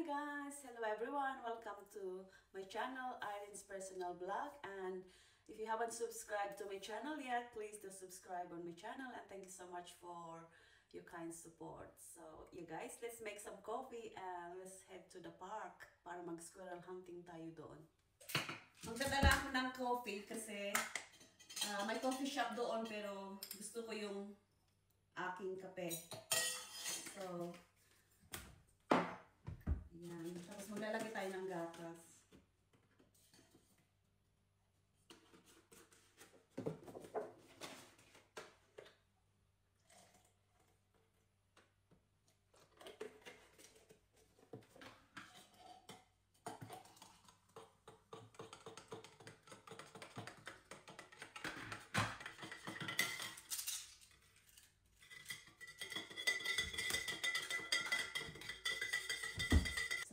guys! Hello everyone! Welcome to my channel, Irene's Personal Blog. And if you haven't subscribed to my channel yet, please do subscribe on my channel. And thank you so much for your kind support. So, you guys, let's make some coffee and let's head to the park para mag-squirrel hunting tayo doon. Magdadala ako ng coffee kasi may coffee shop doon pero gusto ko yung aking kape. So, yan. Tapos maglalagay tayo ng gatas.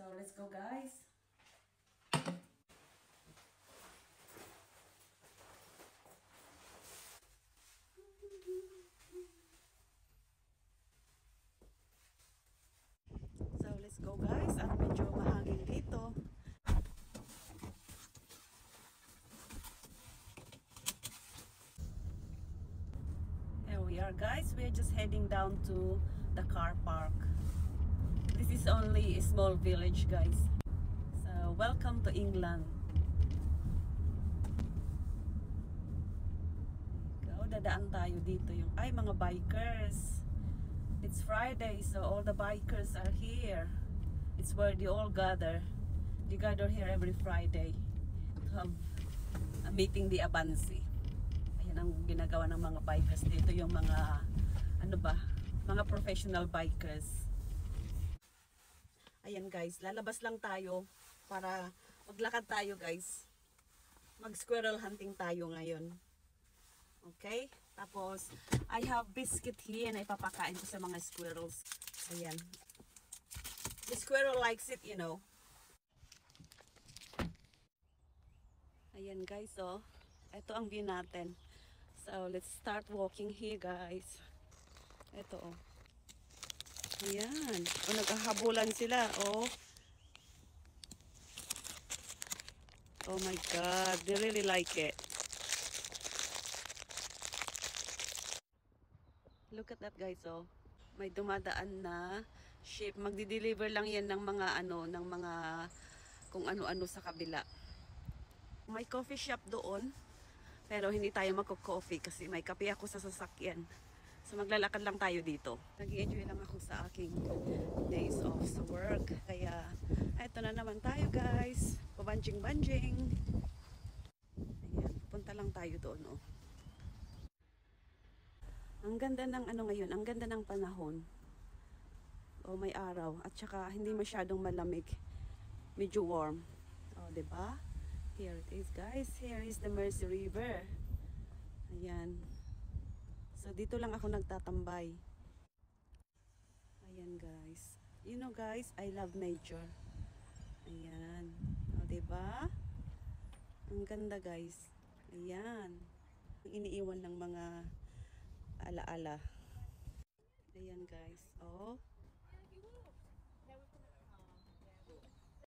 So, let's go guys. So, let's go guys. At medyo mahangin dito. Here we are guys. We're just heading down to the car park. This is only a small village guys. So, welcome to England. Go, dadaan tayo dito yung mga bikers. It's Friday, so all the bikers are here. It's where they all gather. They gather here every Friday to have a meeting the Abansi. Ayan ang ginagawa ng mga bikers dito, yung mga mga professional bikers. Ayan guys, lalabas lang tayo para maglakad tayo guys. Mag-squirrel hunting tayo ngayon. Okay? Tapos, I have biscuit here na ipapakain ko sa mga squirrels. Ayan. The squirrel likes it, you know. Ayan guys, oh. Ito ang view natin. So, let's start walking here guys. Ito, oh. Ayan. O, naghahabulan sila. Oh. Oh my God. They really like it. Look at that guys. Oh. May dumadaan na ship. Magdi-deliver lang yan ng mga ng mga kung ano-ano sa kabila. May coffee shop doon. Pero hindi tayo magko-coffee kasi may kape ako sa sasakyan. So maglalakad lang tayo dito. Nag-enjoy lang ako sa aking days off sa work. Kaya eto na naman tayo guys. Pabanjing-banjing. Ayan, punta lang tayo doon oh. Ang ganda ng ngayon, ang ganda ng panahon. Oh, may araw at saka hindi masyadong malamig. Medyo warm. Oh, 'di ba? Here it is guys. Here is the Mersey River. Ayan. So, dito lang ako nagtatambay. Ayan, guys. You know, guys, I love nature. Ayan. O, diba? Ang ganda, guys. Ayan. Iniiwan ng mga alaala. Ayan, guys. O.